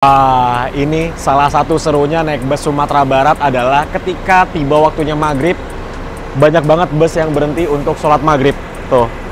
Ini salah satu serunya naik bus Sumatera Barat adalah ketika tiba waktunya maghrib, banyak banget bus yang berhenti untuk sholat maghrib. Tuh.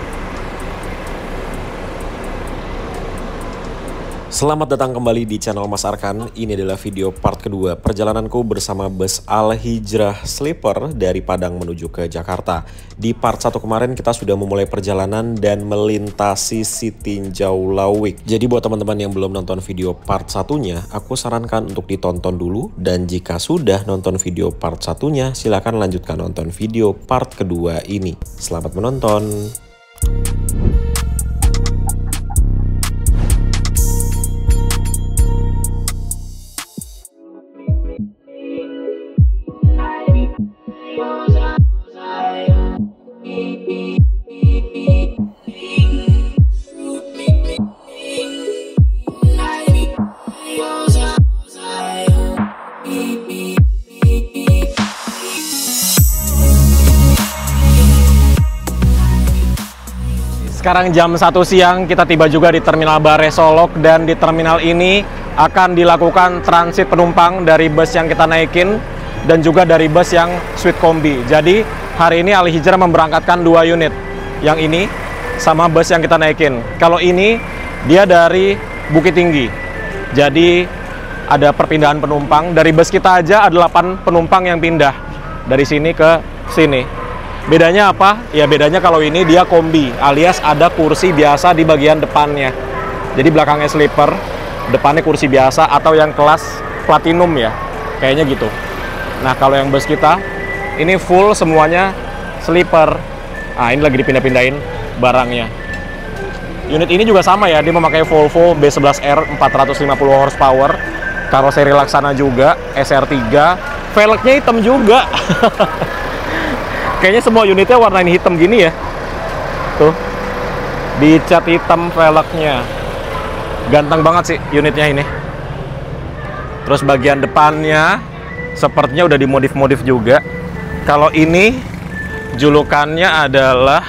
Selamat datang kembali di channel Mas Arkan. Ini adalah video part kedua perjalananku bersama bus Al Hijrah Sleeper dari Padang menuju ke Jakarta. Di part 1 kemarin kita sudah memulai perjalanan dan melintasi Sitinjau Lawik. Jadi buat teman-teman yang belum nonton video part 1-nya, aku sarankan untuk ditonton dulu. Dan jika sudah nonton video part 1-nya, silakan lanjutkan nonton video part kedua ini. Selamat menonton. Sekarang jam 1 siang, kita tiba juga di Terminal Bare Solok, dan di terminal ini akan dilakukan transit penumpang dari bus yang kita naikin dan juga dari bus yang Suite Kombi. Jadi hari ini Al Hijrah memberangkatkan 2 unit, yang ini sama bus yang kita naikin. Kalau ini dia dari Bukit Tinggi, jadi ada perpindahan penumpang. Dari bus kita aja ada 8 penumpang yang pindah dari sini ke sini. Bedanya apa? Ya bedanya kalau ini dia kombi, alias ada kursi biasa di bagian depannya. Jadi belakangnya sleeper, depannya kursi biasa atau yang kelas platinum ya. Kayaknya gitu. Nah, kalau yang bus kita ini full semuanya sleeper. Nah, ini lagi dipindah-pindahin barangnya. Unit ini juga sama ya, dia memakai Volvo B11R 450 horsepower, karoseri Laksana juga, SR3, velgnya hitam juga. Kayaknya semua unitnya warna ini hitam gini ya. Tuh, dicat hitam velgnya. Ganteng banget sih unitnya ini. Terus bagian depannya sepertinya udah dimodif-modif juga. Kalau ini julukannya adalah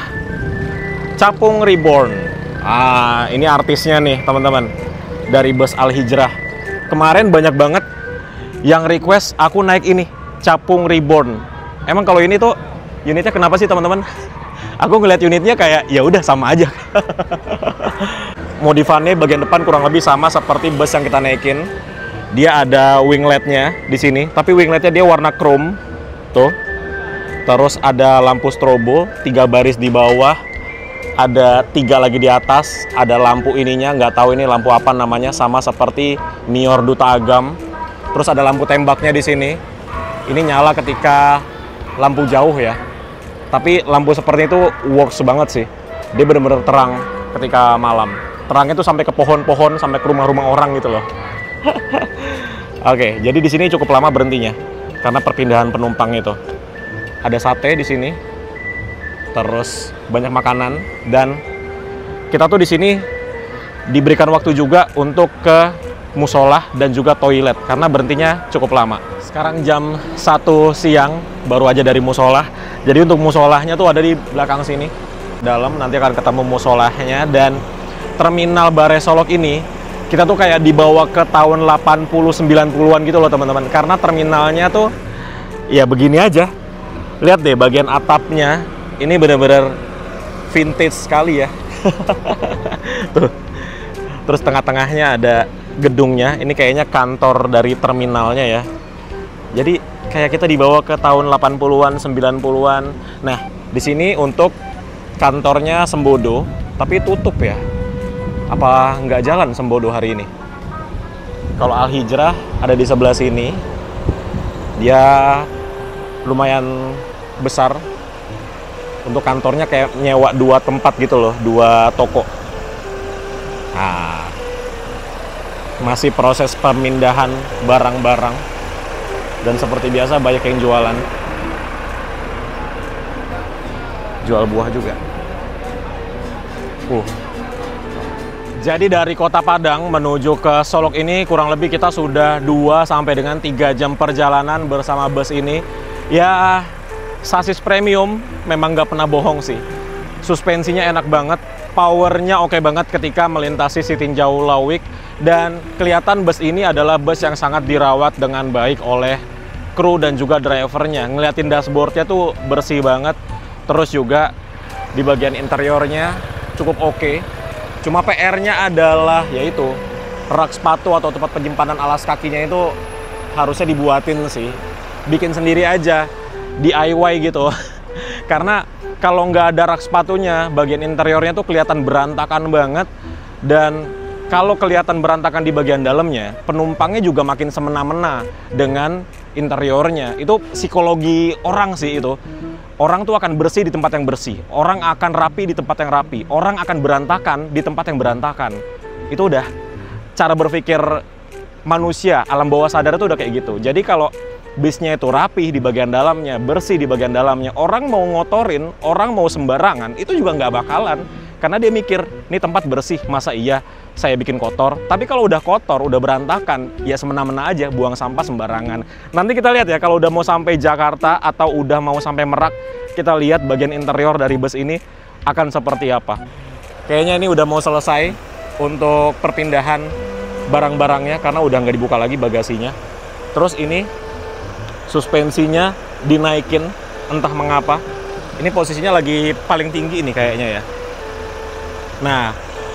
Capung Reborn. Ini artisnya nih teman-teman, dari bus Al Hijrah. Kemarin banyak banget yang request aku naik ini, Capung Reborn. Emang kalau ini tuh unitnya kenapa sih teman-teman? Aku ngeliat unitnya kayak ya udah sama aja. Modifannya bagian depan kurang lebih sama seperti bus yang kita naikin. Dia ada wingletnya di sini, tapi wingletnya dia warna chrome. Tuh. Terus ada lampu strobo, 3 baris di bawah, ada 3 lagi di atas. Ada lampu ininya, nggak tahu ini lampu apa namanya, sama seperti Nior Duta Agam. Terus ada lampu tembaknya di sini. Ini nyala ketika lampu jauh ya. Tapi lampu seperti itu works banget sih. Dia bener-bener terang ketika malam. Terangnya tuh sampai ke pohon-pohon, sampai ke rumah-rumah orang gitu loh. Oke, jadi di sini cukup lama berhentinya karena perpindahan penumpang itu. Ada sate di sini. Terus banyak makanan, dan kita tuh di sini diberikan waktu juga untuk ke musola dan juga toilet karena berhentinya cukup lama. Sekarang jam 1 siang, baru aja dari musola. Jadi untuk musolahnya tuh ada di belakang sini. Dalam nanti akan ketemu musolahnya. Dan Terminal Bare Solok ini kita tuh kayak dibawa ke tahun 80-90-an gitu loh teman-teman. Karena terminalnya tuh ya begini aja. Lihat deh bagian atapnya. Ini bener-bener vintage sekali ya. Tuh. Terus tengah-tengahnya ada gedungnya. Ini kayaknya kantor dari terminalnya ya. Jadi kayak kita dibawa ke tahun 80-an, 90-an. Nah, di sini untuk kantornya Sembodo, tapi tutup ya. Apa nggak jalan Sembodo hari ini? Kalau Al Hijrah ada di sebelah sini. Dia lumayan besar. Untuk kantornya kayak nyewa 2 tempat gitu loh, 2 toko. Nah, masih proses pemindahan barang-barang. Dan seperti biasa banyak yang jualan. Jual buah juga. Jadi dari kota Padang menuju ke Solok ini kurang lebih kita sudah 2 sampai dengan 3 jam perjalanan bersama bus ini. Ya, sasis premium memang nggak pernah bohong sih. Suspensinya enak banget. Powernya oke banget ketika melintasi si Tinjau Lawik. Dan kelihatan bus ini adalah bus yang sangat dirawat dengan baik oleh kru dan juga drivernya. Ngeliatin dashboardnya tuh bersih banget. Terus juga di bagian interiornya cukup oke. Cuma PR-nya adalah yaitu rak sepatu atau tempat penyimpanan alas kakinya itu harusnya dibuatin sih. Bikin sendiri aja, DIY gitu. Karena kalau nggak ada rak sepatunya, bagian interiornya tuh kelihatan berantakan banget. Dan kalau kelihatan berantakan di bagian dalamnya, penumpangnya juga makin semena-mena dengan interiornya. Itu psikologi orang sih itu. Orang tuh akan bersih di tempat yang bersih. Orang akan rapi di tempat yang rapi. Orang akan berantakan di tempat yang berantakan. Itu udah cara berpikir manusia, alam bawah sadar itu udah kayak gitu. Jadi kalau bisnya itu rapi di bagian dalamnya, bersih di bagian dalamnya, orang mau ngotorin, orang mau sembarangan, itu juga nggak bakalan. Karena dia mikir, ini tempat bersih, masa iya saya bikin kotor? Tapi kalau udah kotor, udah berantakan, ya semena-mena aja, buang sampah sembarangan. Nanti kita lihat ya, kalau udah mau sampai Jakarta atau udah mau sampai Merak, kita lihat bagian interior dari bus ini akan seperti apa. Kayaknya ini udah mau selesai untuk perpindahan barang-barangnya, karena udah nggak dibuka lagi bagasinya. Terus ini suspensinya dinaikin, entah mengapa. Ini posisinya lagi paling tinggi ini kayaknya ya. Nah,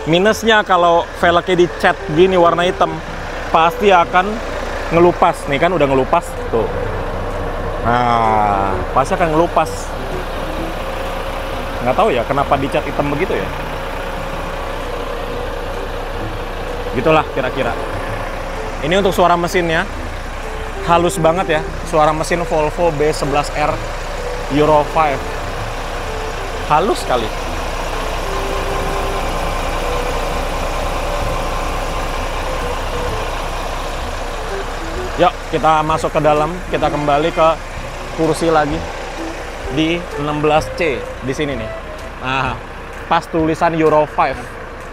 minusnya kalau velgnya dicat gini warna hitam, pasti akan ngelupas. Nih kan udah ngelupas tuh. Nah, pasti akan ngelupas. Nggak tahu ya kenapa dicat hitam begitu ya. Gitulah kira-kira. Ini untuk suara mesinnya. Halus banget ya. Suara mesin Volvo B11R Euro 5. Halus sekali. Yuk, kita masuk ke dalam, kita kembali ke kursi lagi di 16C di sini nih. Nah, pas tulisan Euro 5.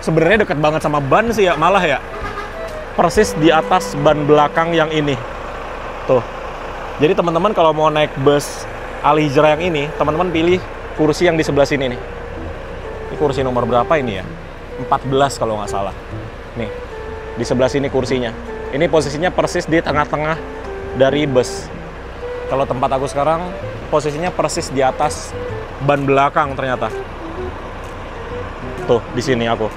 Sebenarnya deket banget sama ban sih ya, malah ya. Persis di atas ban belakang yang ini. Tuh. Jadi teman-teman kalau mau naik bus Al Hijrah yang ini, teman-teman pilih kursi yang di sebelah sini nih. Ini kursi nomor berapa ini ya? 14 kalau nggak salah. Nih, di sebelah sini kursinya. Ini posisinya persis di tengah-tengah dari bus. Kalau tempat aku sekarang, posisinya persis di atas ban belakang ternyata. Tuh, di sini aku.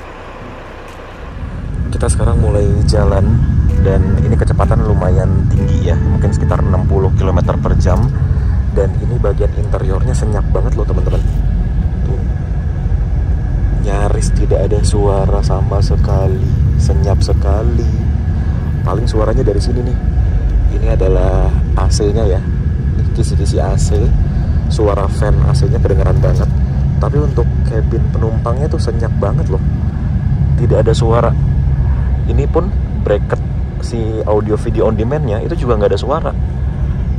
Kita sekarang mulai jalan dan ini kecepatan lumayan tinggi ya, mungkin sekitar 60 km per jam. Dan ini bagian interiornya senyap banget loh teman-teman. Tuh. Nyaris tidak ada suara sama sekali, senyap sekali. Paling suaranya dari sini nih. Ini adalah AC-nya ya. Ini kisi-kisi AC. Suara fan AC-nya kedengeran banget. Tapi untuk kabin penumpangnya tuh senyap banget loh. Tidak ada suara. Ini pun bracket si audio video on demand-nya itu juga nggak ada suara.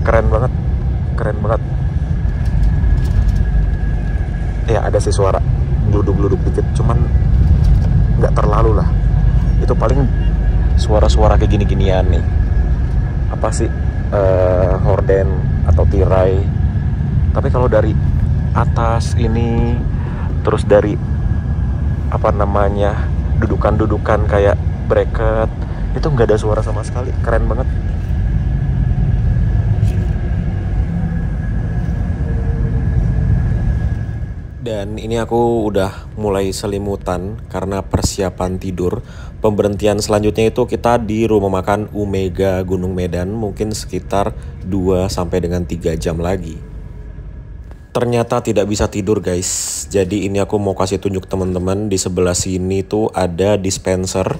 Keren banget. Keren banget. Ya ada sih suara geluduk-geluduk dikit. Cuman nggak terlalu lah. Itu paling suara-suara kayak gini-ginian nih. Apa sih? Horden atau tirai. Tapi kalau dari atas ini, terus dari apa namanya, dudukan-dudukan kayak bracket, itu nggak ada suara sama sekali. Keren banget. Dan ini aku udah mulai selimutan karena persiapan tidur. Pemberhentian selanjutnya itu kita di rumah makan Umega Gunung Medan, mungkin sekitar 2 sampai dengan 3 jam lagi. Ternyata tidak bisa tidur guys. Jadi ini aku mau kasih tunjuk teman-teman, di sebelah sini tuh ada dispenser.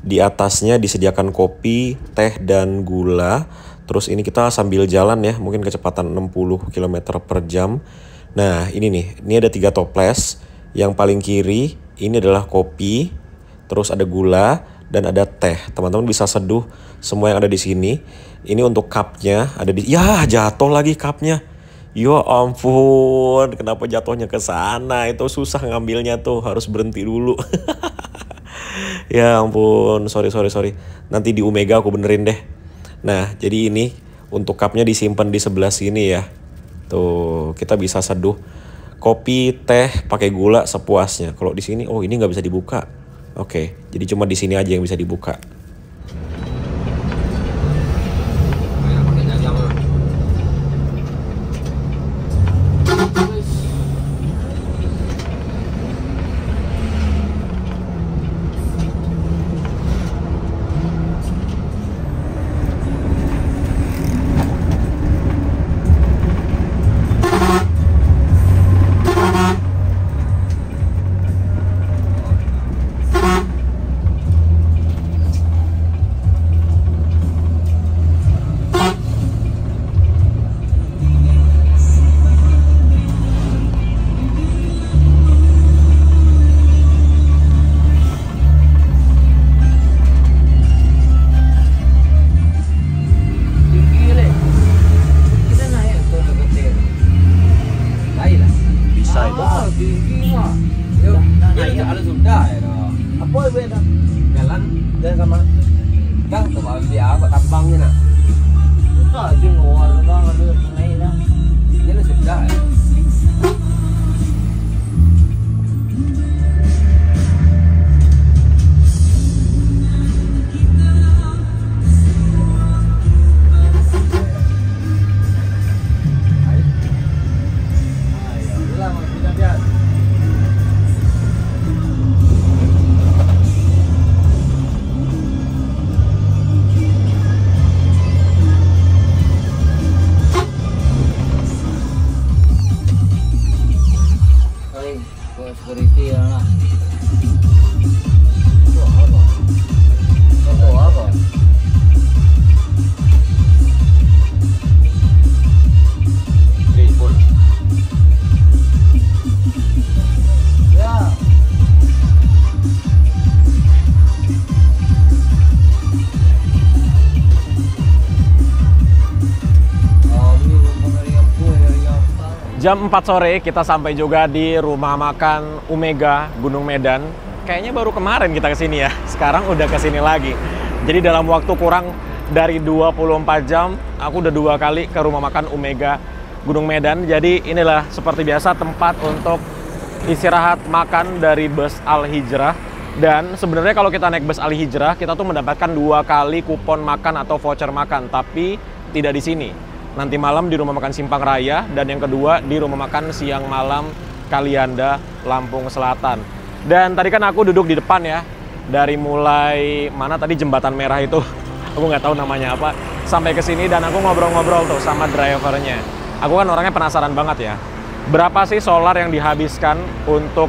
Di atasnya disediakan kopi, teh, dan gula. Terus ini kita sambil jalan ya, mungkin kecepatan 60 km per jam. Nah ini nih, ini ada 3 toples. Yang paling kiri ini adalah kopi, terus ada gula, dan ada teh. Teman-teman bisa seduh semua yang ada di sini. Ini untuk cupnya ada di, ya jatuh lagi cupnya. Ya ampun, kenapa jatuhnya ke sana? Itu susah ngambilnya tuh, harus berhenti dulu. Ya ampun, sorry. Nanti di Umega aku benerin deh. Nah jadi ini untuk cupnya disimpan di sebelah sini ya. Tuh, kita bisa seduh Kopi, teh, pakai gula sepuasnya. Kalau di sini, oh ini nggak bisa dibuka. Oke, jadi cuma di sini aja yang bisa dibuka. Security ya lah. Itu apa? Itu apa? Full. Ya. Jam 4 sore kita sampai juga di rumah makan Umega Gunung Medan. Kayaknya baru kemarin kita kesini ya, sekarang udah kesini lagi. Jadi dalam waktu kurang dari 24 jam, aku udah 2 kali ke rumah makan Umega Gunung Medan. Jadi inilah seperti biasa tempat untuk istirahat makan dari bus Al Hijrah. Dan sebenarnya kalau kita naik bus Al Hijrah, kita tuh mendapatkan 2 kali kupon makan atau voucher makan, tapi tidak di sini. Nanti malam di rumah makan Simpang Raya, dan yang kedua di rumah makan siang malam Kalianda, Lampung Selatan. Dan tadi kan aku duduk di depan ya, dari mulai mana tadi jembatan merah itu, aku nggak tahu namanya apa, sampai ke sini, dan aku ngobrol-ngobrol tuh sama drivernya. Aku kan orangnya penasaran banget ya, berapa sih solar yang dihabiskan untuk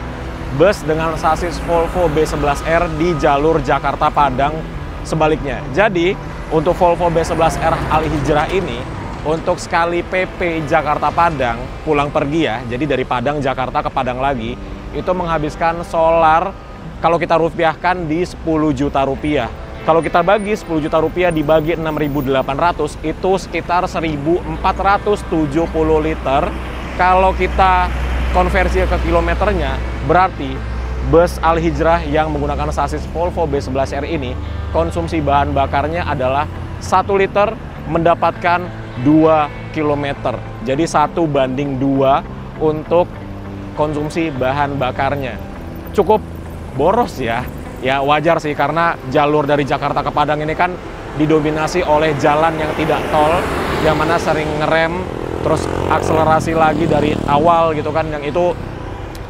bus dengan sasis Volvo B11R di jalur Jakarta Padang sebaliknya. Jadi untuk Volvo B11R Al Hijrah ini, untuk sekali PP Jakarta Padang pulang pergi ya, jadi dari Padang Jakarta ke Padang lagi, itu menghabiskan solar kalau kita rupiahkan di 10 juta rupiah. Kalau kita bagi 10 juta rupiah dibagi 6.800, itu sekitar 1.470 liter. Kalau kita konversi ke kilometernya, berarti bus Al Hijrah yang menggunakan sasis Volvo B11R ini, konsumsi bahan bakarnya adalah 1 liter mendapatkan 2 km. Jadi 1:2 untuk konsumsi bahan bakarnya. Cukup boros ya. Ya wajar sih, karena jalur dari Jakarta ke Padang ini kan didominasi oleh jalan yang tidak tol, yang mana sering ngerem, terus akselerasi lagi dari awal gitu kan, yang itu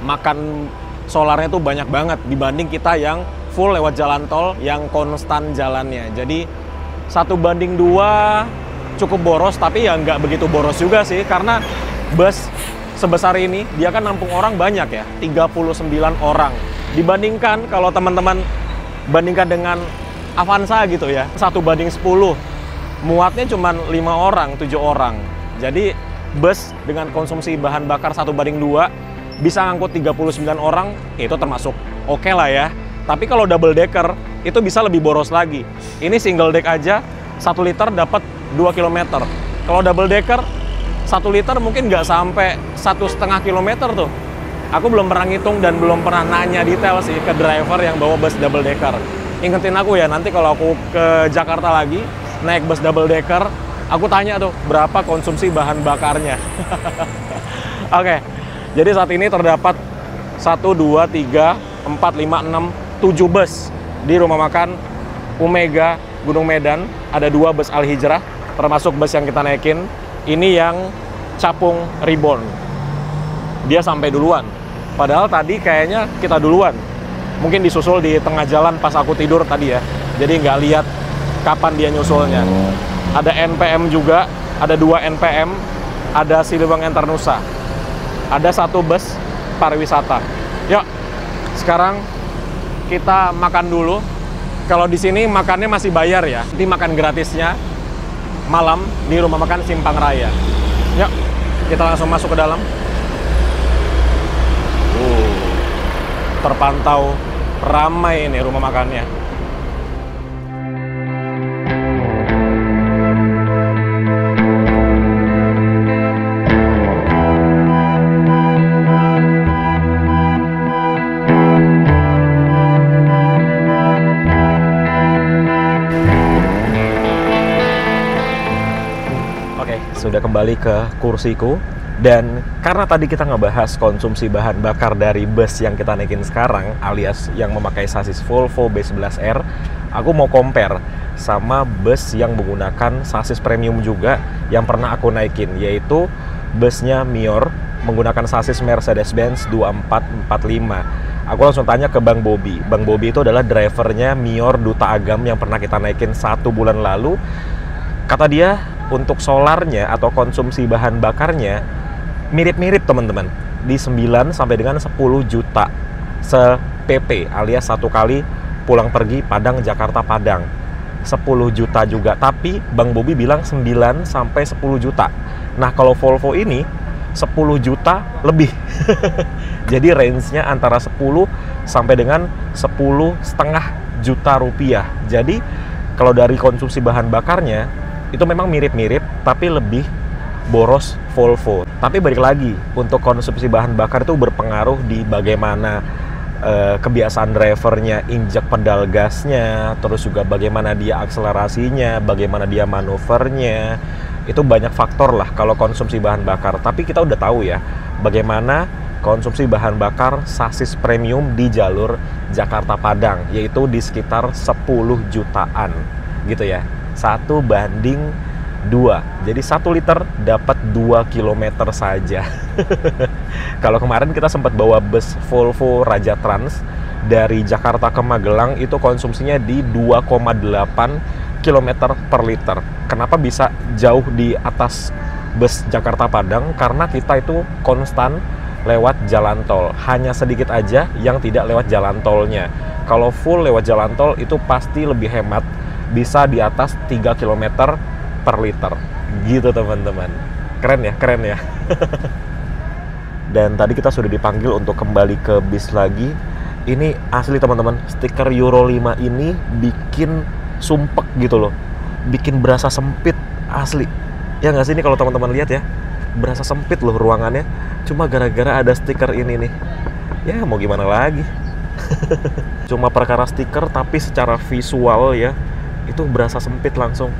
makan solarnya tuh banyak banget dibanding kita yang full lewat jalan tol yang konstan jalannya. Jadi 1:2 cukup boros, tapi ya nggak begitu boros juga sih, karena bus sebesar ini dia kan nampung orang banyak ya, 39 orang. Dibandingkan kalau teman-teman bandingkan dengan Avanza gitu ya, 1:10, muatnya cuma 5 orang, 7 orang. Jadi bus dengan konsumsi bahan bakar 1:2 bisa ngangkut 39 orang, itu termasuk oke lah ya. Tapi kalau double decker itu bisa lebih boros lagi. Ini single deck aja 1 liter dapat 2 km. Kalau double decker 1 liter mungkin nggak sampai 1,5 km tuh. Aku belum pernah ngitung dan belum pernah nanya detail sih ke driver yang bawa bus double decker. Ingetin aku ya, nanti kalau aku ke Jakarta lagi naik bus double decker, aku tanya tuh berapa konsumsi bahan bakarnya. Oke. Jadi saat ini terdapat 1, 2, 3, 4, 5, 6, 7 bus di rumah makan Umega Gunung Medan. Ada 2 bus Al Hijrah, termasuk bus yang kita naikin. Ini yang Capung Reborn. Dia sampai duluan. Padahal tadi kayaknya kita duluan. Mungkin disusul di tengah jalan pas aku tidur tadi ya. Jadi nggak lihat kapan dia nyusulnya. Ada NPM juga, ada 2 NPM, ada Siliwangi Antarnusa. Ada 1 bus pariwisata. Yuk, sekarang kita makan dulu. Kalau di sini makannya masih bayar ya. Nanti makan gratisnya malam di rumah makan Simpang Raya. Yuk, kita langsung masuk ke dalam. Terpantau ramai ini rumah makannya. Oke, sudah kembali ke kursiku. Dan karena tadi kita ngebahas konsumsi bahan bakar dari bus yang kita naikin sekarang, alias yang memakai sasis Volvo B11R, aku mau compare sama bus yang menggunakan sasis premium juga yang pernah aku naikin, yaitu busnya Mior menggunakan sasis Mercedes-Benz 2445. Aku langsung tanya ke Bang Bobby. Bang Bobby itu adalah drivernya Mior Duta Agam yang pernah kita naikin 1 bulan lalu. Kata dia, untuk solarnya atau konsumsi bahan bakarnya mirip-mirip teman-teman, di 9 sampai dengan 10 juta se-PP, alias 1 kali pulang pergi Padang Jakarta Padang. 10 juta juga, tapi Bang Bobby bilang 9 sampai 10 juta. Nah, kalau Volvo ini 10 juta lebih. Jadi range-nya antara 10 sampai dengan 10,5 juta rupiah. Jadi kalau dari konsumsi bahan bakarnya itu memang mirip-mirip, tapi lebih boros Volvo. Tapi balik lagi, untuk konsumsi bahan bakar itu berpengaruh di bagaimana kebiasaan drivernya injak pedal gasnya, terus juga bagaimana dia akselerasinya, bagaimana dia manuvernya. Itu banyak faktor lah kalau konsumsi bahan bakar. Tapi kita udah tahu ya bagaimana konsumsi bahan bakar sasis premium di jalur Jakarta Padang, yaitu di sekitar 10 jutaan gitu ya. 1:2. Jadi 1 liter dapat 2 km saja. Kalau kemarin kita sempat bawa bus Volvo Raja Trans dari Jakarta ke Magelang, itu konsumsinya di 2,8 km per liter. Kenapa bisa jauh di atas bus Jakarta Padang? Karena kita itu konstan lewat jalan tol. Hanya sedikit aja yang tidak lewat jalan tolnya. Kalau full lewat jalan tol itu pasti lebih hemat, bisa di atas 3 km per liter gitu teman-teman. Keren ya, keren ya. Dan tadi kita sudah dipanggil untuk kembali ke bis lagi. Ini asli teman-teman, stiker Euro 5 ini bikin sumpek gitu loh, bikin berasa sempit asli. Ya nggak sih, ini kalau teman-teman lihat ya, berasa sempit loh ruangannya, cuma gara-gara ada stiker ini nih. Ya mau gimana lagi. Cuma perkara stiker, tapi secara visual ya itu berasa sempit langsung.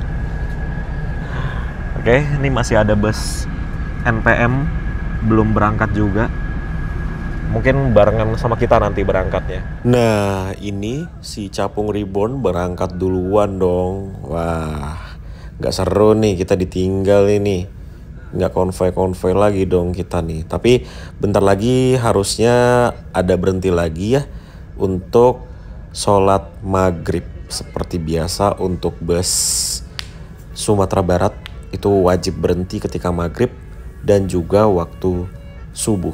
Oke, ini masih ada bus NPM belum berangkat juga. Mungkin barengan sama kita nanti berangkatnya. Nah, ini si Capung Reborn berangkat duluan dong. Wah, nggak seru nih kita ditinggal ini. Nggak konvoy-konvoy lagi dong kita nih. Tapi bentar lagi harusnya ada berhenti lagi ya untuk sholat maghrib. Seperti biasa untuk bus Sumatera Barat itu wajib berhenti ketika maghrib dan juga waktu subuh.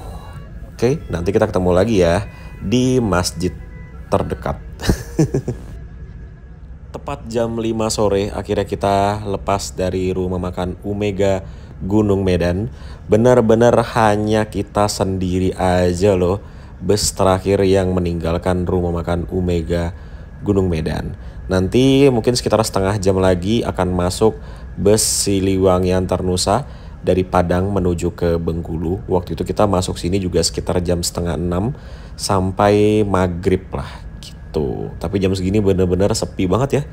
Oke, nanti kita ketemu lagi ya di masjid terdekat. Tepat jam 5 sore akhirnya kita lepas dari rumah makan Umega Gunung Medan. Benar-benar hanya kita sendiri aja loh bus terakhir yang meninggalkan rumah makan Umega Gunung Medan. Nanti mungkin sekitar setengah jam lagi akan masuk bus Siliwangi Antarnusa dari Padang menuju ke Bengkulu. Waktu itu kita masuk sini juga sekitar jam 5:30 sampai maghrib lah gitu. Tapi jam segini bener-bener sepi banget ya,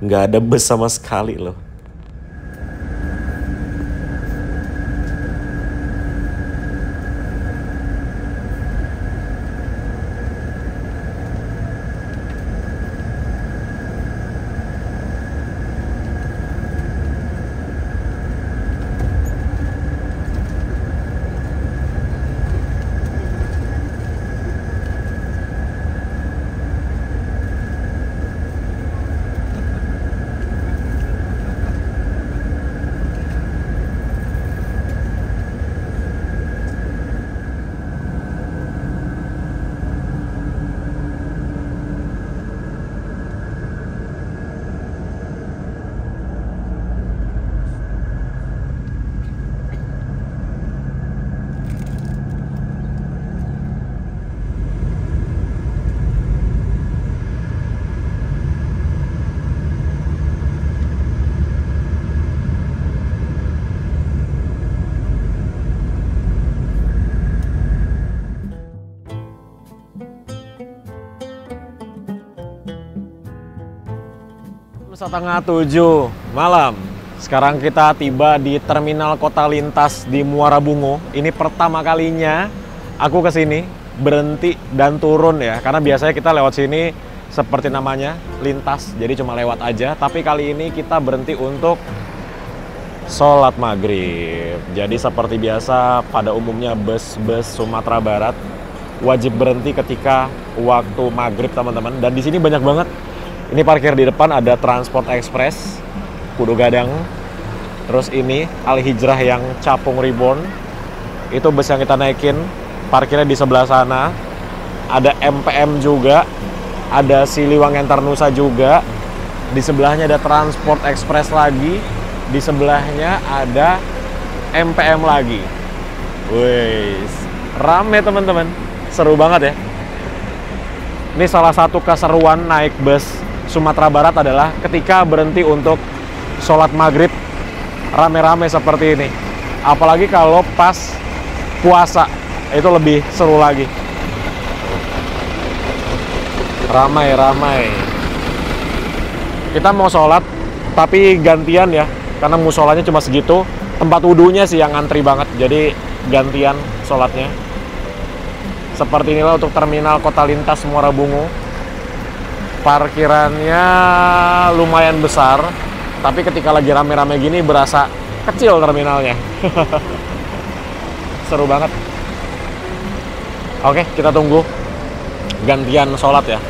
nggak ada bus sama sekali loh. Setengah 7 malam. Sekarang kita tiba di Terminal Kota Lintas di Muara Bungo. Ini pertama kalinya aku kesini, berhenti dan turun ya. Karena biasanya kita lewat sini seperti namanya, lintas. Jadi cuma lewat aja. Tapi kali ini kita berhenti untuk sholat maghrib. Jadi seperti biasa pada umumnya bus-bus Sumatera Barat wajib berhenti ketika waktu maghrib teman-teman. Dan di sini banyak banget. Ini parkir di depan ada Transport Express, Pudo Gadang. Terus ini Al Hijrah yang Capung Reborn. Itu bus yang kita naikin. Parkirnya di sebelah sana. Ada MPM juga. Ada Siliwangi Antarnusa juga. Di sebelahnya ada Transport Express lagi. Di sebelahnya ada MPM lagi. Wih, rame teman-teman. Seru banget ya. Ini salah satu keseruan naik bus Sumatera Barat adalah ketika berhenti untuk sholat maghrib rame-rame seperti ini. Apalagi kalau pas puasa, itu lebih seru lagi. Ramai-ramai. Kita mau sholat, tapi gantian ya. Karena musolanya cuma segitu. Tempat wudhunya sih yang antri banget. Jadi gantian sholatnya. Seperti inilah untuk Terminal Kota Lintas Muara Bungo. Parkirannya lumayan besar, tapi ketika lagi rame-rame gini berasa kecil terminalnya. Seru banget. Oke, kita tunggu gantian sholat ya.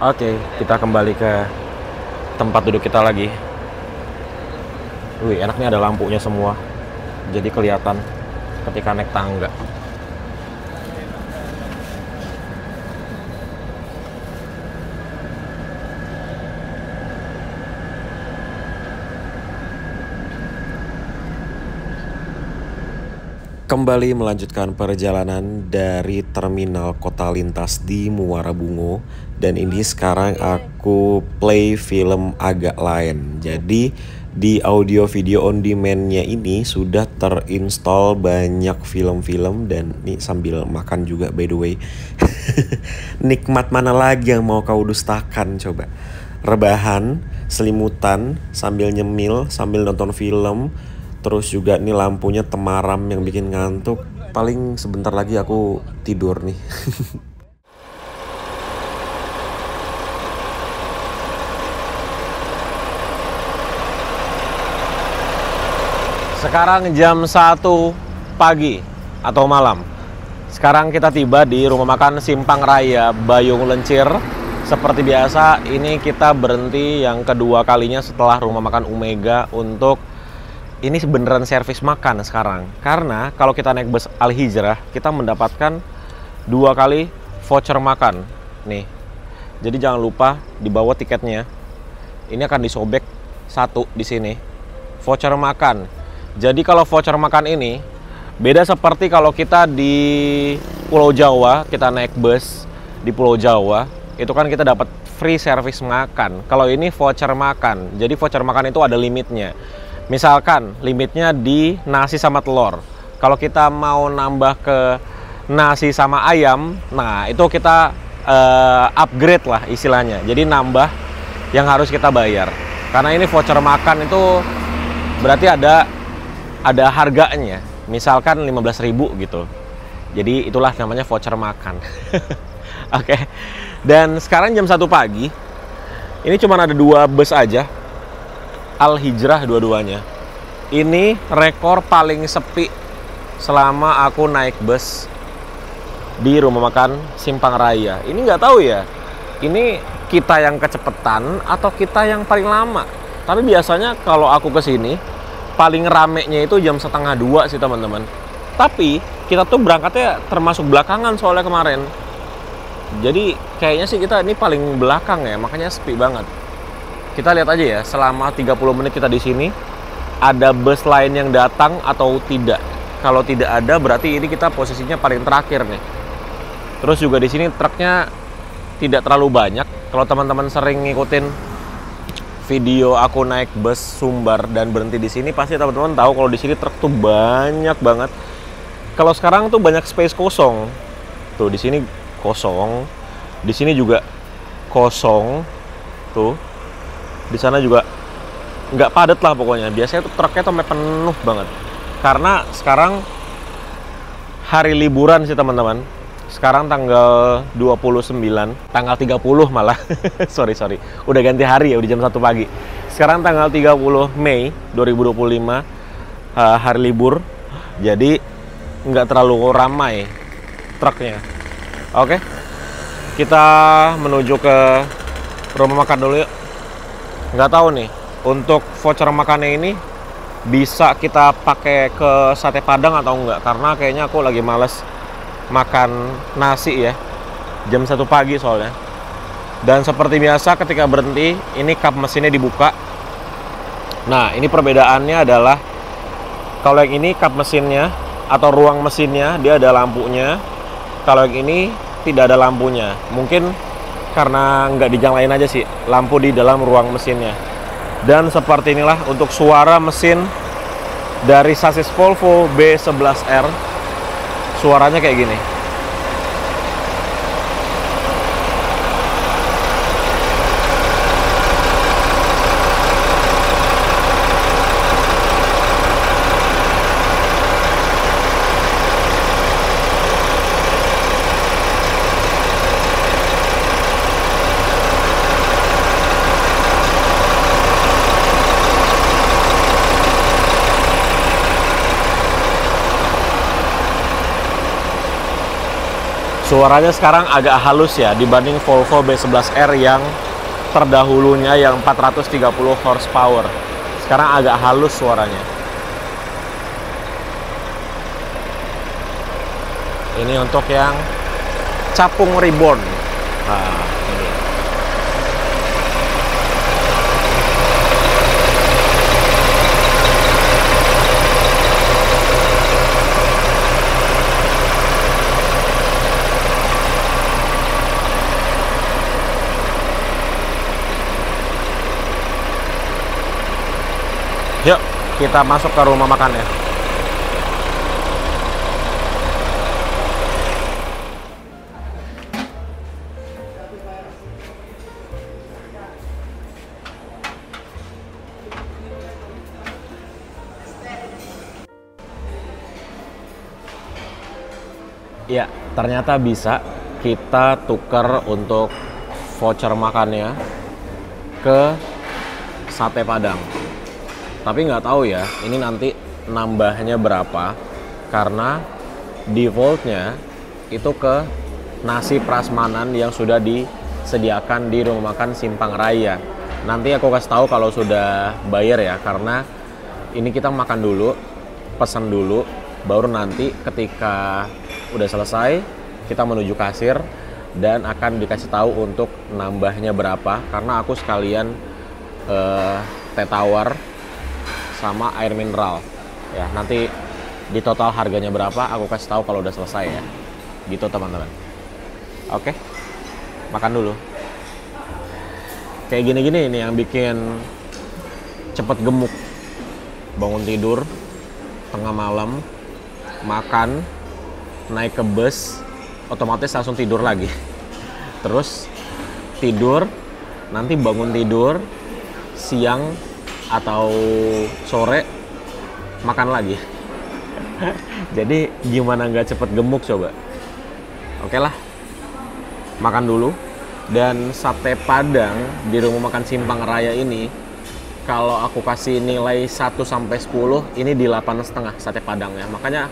Oke, kita kembali ke tempat duduk kita lagi. Wih, enaknya ada lampunya semua. Jadi kelihatan ketika naik tangga. Kembali melanjutkan perjalanan dari Terminal Kota Lintas di Muara Bungo. Dan ini sekarang aku play film agak lain. Jadi di audio video on demand-nya ini sudah terinstall banyak film-film. Dan ini sambil makan juga by the way. Nikmat mana lagi yang mau kau dustakan coba? Rebahan, selimutan, sambil nyemil, sambil nonton film. Terus juga nih lampunya temaram yang bikin ngantuk. Paling sebentar lagi aku tidur nih. Sekarang jam 1 pagi atau malam. Sekarang kita tiba di rumah makan Simpang Raya Bayung Lencir. Seperti biasa, ini kita berhenti yang kedua kalinya setelah rumah makan Omega untuk ini beneran servis makan sekarang. Karena kalau kita naik bus Al Hijrah, kita mendapatkan 2 kali voucher makan. Nih. Jadi jangan lupa dibawa tiketnya. Ini akan disobek 1 di sini. Voucher makan. Jadi kalau voucher makan ini beda seperti kalau kita di Pulau Jawa, kita naik bus di Pulau Jawa, itu kan kita dapat free service makan. Kalau ini voucher makan. Jadi voucher makan itu ada limitnya. Misalkan limitnya di nasi sama telur. Kalau kita mau nambah ke nasi sama ayam, nah itu kita upgrade lah istilahnya. Jadi nambah yang harus kita bayar. Karena ini voucher makan itu berarti ada harganya. Misalkan 15.000 gitu. Jadi itulah namanya voucher makan. Oke. Dan sekarang jam 1 pagi. Ini cuma ada 2 bus aja. Al Hijrah dua-duanya. Ini rekor paling sepi selama aku naik bus di rumah makan Simpang Raya. Ini nggak tahu ya, ini kita yang kecepetan atau kita yang paling lama. Tapi biasanya kalau aku kesini paling ramenya itu jam 1:30 sih teman-teman. Tapi kita tuh berangkatnya termasuk belakangan soalnya kemarin. Jadi kayaknya sih kita ini paling belakang ya, makanya sepi banget. Kita lihat aja ya, selama 30 menit kita di sini ada bus lain yang datang atau tidak. Kalau tidak ada berarti ini kita posisinya paling terakhir nih. Terus juga di sini truknya tidak terlalu banyak. Kalau teman-teman sering ngikutin video aku naik bus Sumbar dan berhenti di sini, pasti teman-teman tahu kalau di sini truk tuh banyak banget. Kalau sekarang tuh banyak space kosong. Tuh di sini kosong. Di sini juga kosong. Tuh. Di sana juga nggak padat lah pokoknya. Biasanya tuh truknya tuh sampai penuh banget. Karena sekarang hari liburan sih teman-teman. Sekarang tanggal 29, tanggal 30 malah. sorry. Udah ganti hari ya, udah jam 1 pagi. Sekarang tanggal 30 Mei 2025, hari libur. Jadi nggak terlalu ramai truknya. Oke. Kita menuju ke rumah makan dulu yuk. Nggak tahu nih, untuk voucher makannya ini bisa kita pakai ke sate Padang atau enggak, karena kayaknya aku lagi males makan nasi ya, jam 1 pagi soalnya. Dan seperti biasa ketika berhenti, ini kap mesinnya dibuka. Nah, ini perbedaannya adalah kalau yang ini kap mesinnya atau ruang mesinnya dia ada lampunya. Kalau yang ini tidak ada lampunya. Mungkin karena nggak dijalain aja sih lampu di dalam ruang mesinnya. Dan seperti inilah untuk suara mesin dari sasis Volvo B11R. Suaranya kayak gini. Suaranya sekarang agak halus ya dibanding Volvo B11R yang terdahulunya yang 430 horsepower. Sekarang agak halus suaranya. Ini untuk yang Capung Reborn. Nah, ini. Yuk, kita masuk ke rumah makannya. Ya, ternyata bisa kita tukar untuk voucher makannya ke sate Padang. Tapi nggak tahu ya, ini nanti nambahnya berapa, karena defaultnya itu ke nasi prasmanan yang sudah disediakan di rumah makan Simpang Raya. Nanti aku kasih tahu kalau sudah bayar ya, karena ini kita makan dulu, pesan dulu, baru nanti ketika udah selesai kita menuju kasir dan akan dikasih tahu untuk nambahnya berapa, karena aku sekalian teh tawar sama air mineral ya. Nanti di total harganya berapa aku kasih tahu kalau udah selesai ya, gitu teman-teman. Oke, makan dulu. Kayak gini-gini ini yang bikin cepet gemuk. Bangun tidur tengah malam, makan, naik ke bus, otomatis langsung tidur lagi. Terus tidur, nanti bangun tidur siang atau sore makan lagi. Jadi gimana nggak cepet gemuk coba? Oke lah, makan dulu. Dan sate Padang di rumah makan Simpang Raya ini, kalau aku kasih nilai 1 sampai 10, ini di 8,5 sate Padang ya. Makanya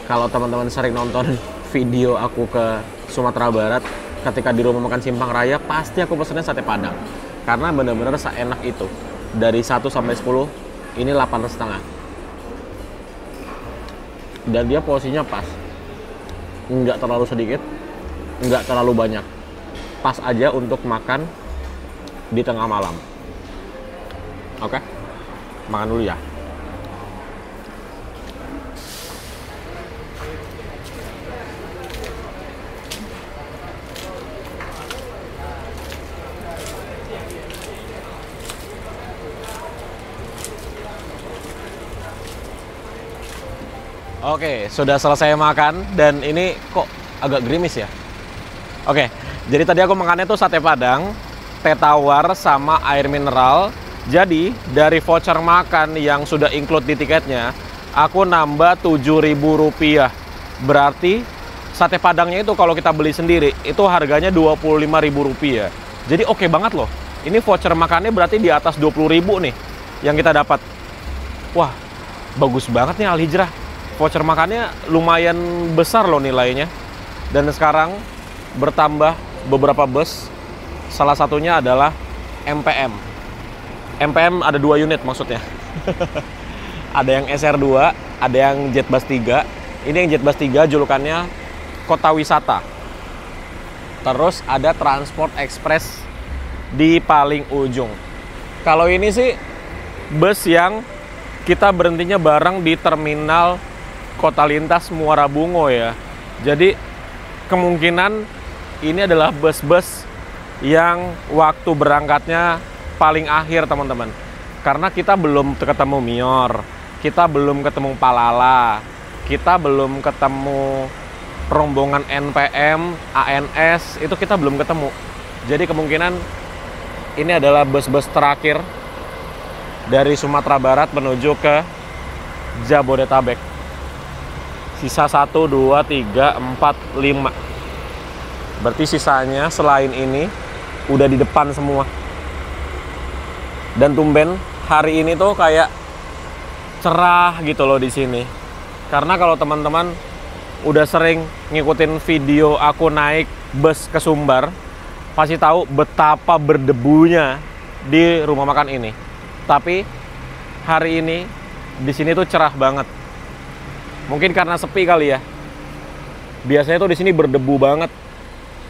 kalau teman-teman sering nonton video aku ke Sumatera Barat, ketika di rumah makan Simpang Raya, pasti aku pesennya sate Padang. Karena bener-bener seenak itu. Dari 1 sampai 10, ini 8,5. Dan dia porsinya pas. Nggak terlalu sedikit, nggak terlalu banyak. Pas aja untuk makan di tengah malam. Oke, makan dulu ya. Oke, sudah selesai makan dan ini kok agak gerimis ya. Oke, jadi tadi aku makannya tuh sate Padang, teh tawar sama air mineral. Jadi dari voucher makan yang sudah include di tiketnya, aku nambah Rp7.000. Berarti sate Padangnya itu kalau kita beli sendiri itu harganya Rp25.000. Jadi oke banget loh. Ini voucher makannya berarti di atas 20.000 nih yang kita dapat. Wah, bagus banget nih Al Hijrah. Voucher makannya lumayan besar loh nilainya. Dan sekarang bertambah beberapa bus. Salah satunya adalah MPM. MPM ada 2 unit maksudnya. Ada yang SR2, ada yang Jetbus 3. Ini yang Jetbus 3 julukannya Kota Wisata. Terus ada Transport Express di paling ujung. Kalau ini sih bus yang kita berhentinya bareng di terminal Kota Lintas Muara Bungo ya. Jadi kemungkinan ini adalah bus-bus yang waktu berangkatnya paling akhir teman-teman. Karena kita belum ketemu Mior, kita belum ketemu Palala, kita belum ketemu rombongan NPM, ANS, itu kita belum ketemu. Jadi kemungkinan ini adalah bus-bus terakhir dari Sumatera Barat menuju ke Jabodetabek. Sisa 1, 2, 3, 4, 5. Berarti sisanya selain ini udah di depan semua. Dan tumben hari ini tuh kayak cerah gitu loh di sini. Karena kalau teman-teman udah sering ngikutin video aku naik bus ke Sumbar, pasti tahu betapa berdebunya di rumah makan ini. Tapi hari ini di sini tuh cerah banget. Mungkin karena sepi kali ya. Biasanya tuh di sini berdebu banget.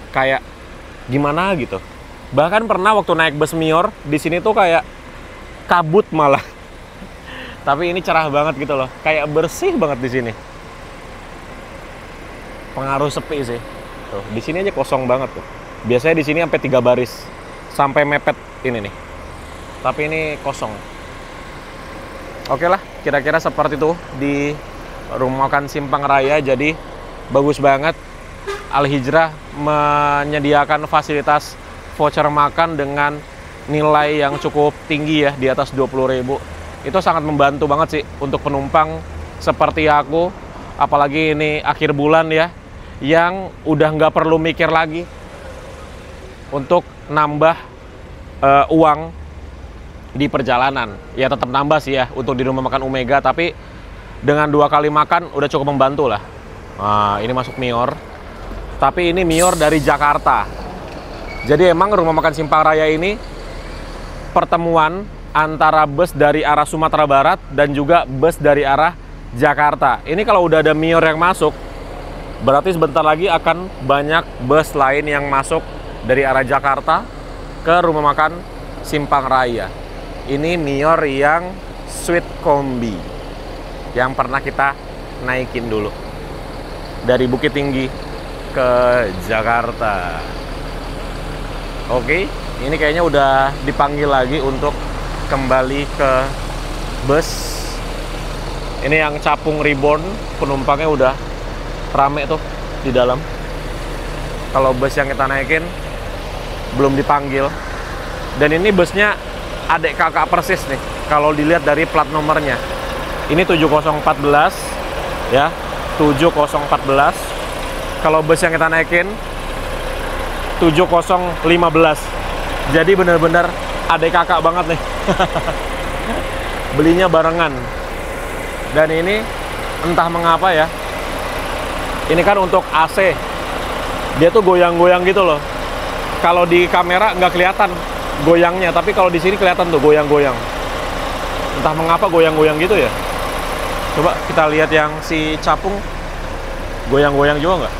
Kayak gimana gitu. Bahkan pernah waktu naik bus Mior, di sini tuh kayak kabut malah. Tapi ini cerah banget gitu loh. Kayak bersih banget di sini. Pengaruh sepi sih. Tuh, di sini aja kosong banget tuh. Biasanya di sini sampai 3 baris. Sampai mepet ini nih. Tapi ini kosong. Oke lah, kira-kira seperti itu di rumah makan Simpang Raya. Jadi bagus banget. Al Hijrah menyediakan fasilitas voucher makan dengan nilai yang cukup tinggi ya, di atas 20.000. Itu sangat membantu banget sih untuk penumpang seperti aku, apalagi ini akhir bulan ya, yang udah nggak perlu mikir lagi untuk nambah uang di perjalanan. Ya tetap nambah sih ya untuk di rumah makan Omega, tapi dengan 2 kali makan udah cukup membantu lah. Nah, ini masuk Mior. Tapi ini Mior dari Jakarta. Jadi emang rumah makan Simpang Raya ini pertemuan antara bus dari arah Sumatera Barat dan juga bus dari arah Jakarta. Ini kalau udah ada Mior yang masuk, berarti sebentar lagi akan banyak bus lain yang masuk dari arah Jakarta ke rumah makan Simpang Raya. Ini Mior yang Sweet Kombi yang pernah kita naikin dulu dari Bukit Tinggi ke Jakarta. Oke, ini kayaknya udah dipanggil lagi untuk kembali ke bus. Ini yang Capung Reborn, penumpangnya udah rame tuh di dalam. Kalau bus yang kita naikin belum dipanggil. Dan ini busnya adik kakak persis nih, kalau dilihat dari plat nomornya. Ini 7014 ya, 7014. Kalau bus yang kita naikin 7015. Jadi bener-bener adik kakak banget nih. Belinya barengan. Dan ini entah mengapa ya, ini kan untuk AC, dia tuh goyang-goyang gitu loh. Kalau di kamera nggak kelihatan goyangnya, tapi kalau di sini kelihatan tuh goyang-goyang. Entah mengapa goyang-goyang gitu ya. Coba kita lihat yang si capung, goyang-goyang juga nggak?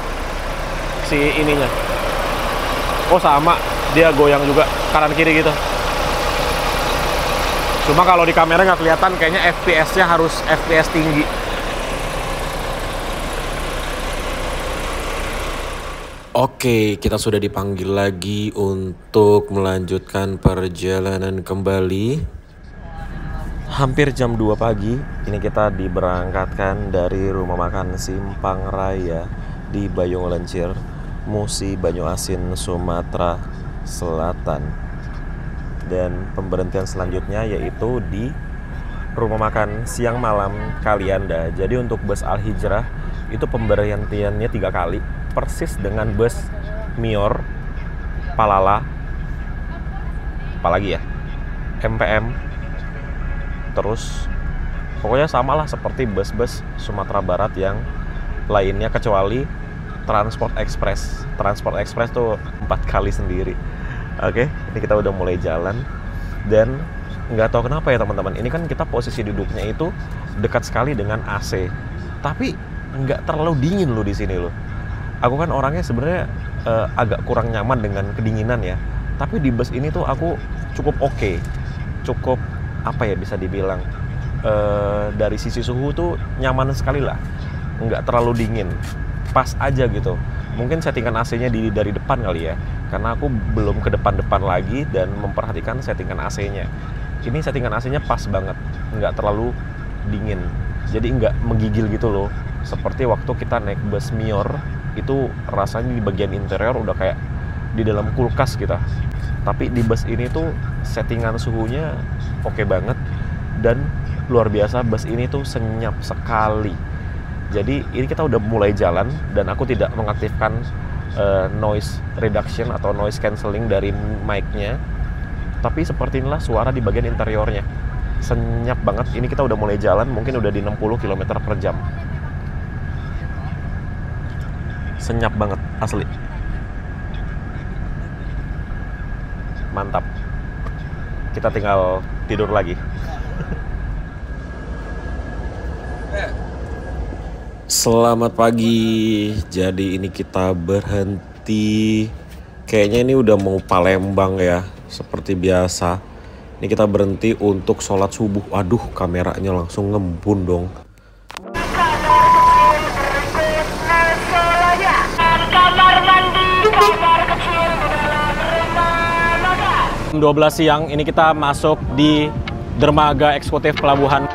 Si ininya. Oh sama, dia goyang juga kanan kiri gitu. Cuma kalau di kamera nggak kelihatan, kayaknya FPS-nya harus FPS tinggi. Oke, kita sudah dipanggil lagi untuk melanjutkan perjalanan kembali. Hampir jam 2 pagi, ini kita diberangkatkan dari rumah makan Simpang Raya di Bayung Lencir, Musi, Banyuasin, Sumatera Selatan. Dan pemberhentian selanjutnya yaitu di rumah makan siang malam Kalianda. Jadi untuk bus Al Hijrah itu pemberhentiannya 3 kali, persis dengan bus Mior, Palala, apalagi ya, MPM, terus pokoknya samalah seperti bus-bus Sumatera Barat yang lainnya, kecuali Transport Express. Transport Express tuh 4 kali sendiri. Oke, ini kita udah mulai jalan. Dan nggak tahu kenapa ya teman-teman, ini kan kita posisi duduknya itu dekat sekali dengan AC, tapi nggak terlalu dingin loh di sini loh. Aku kan orangnya sebenarnya agak kurang nyaman dengan kedinginan ya, tapi di bus ini tuh aku cukup oke. Cukup apa ya, bisa dibilang dari sisi suhu tuh nyaman sekali lah, nggak terlalu dingin, pas aja gitu. Mungkin settingan AC-nya dari depan kali ya, karena aku belum ke depan-depan lagi dan memperhatikan settingan AC-nya. Ini settingan AC-nya pas banget, nggak terlalu dingin, jadi nggak menggigil gitu loh. Seperti waktu kita naik bus Mior, itu rasanya di bagian interior udah kayak di dalam kulkas kita. Tapi di bus ini tuh settingan suhunya oke banget, dan luar biasa, bus ini tuh senyap sekali. Jadi ini kita udah mulai jalan dan aku tidak mengaktifkan noise reduction atau noise cancelling dari mic-nya. Tapi seperti inilah suara di bagian interiornya. Senyap banget. Ini kita udah mulai jalan, mungkin udah di 60 km per jam. Senyap banget, asli. Mantap. Kita tinggal tidur lagi. Selamat pagi. Jadi ini kita berhenti. Kayaknya ini udah mau Palembang ya, seperti biasa. Ini kita berhenti untuk sholat subuh. Waduh, kameranya langsung ngembun dong. Jam 12 siang ini kita masuk di dermaga eksekutif Pelabuhan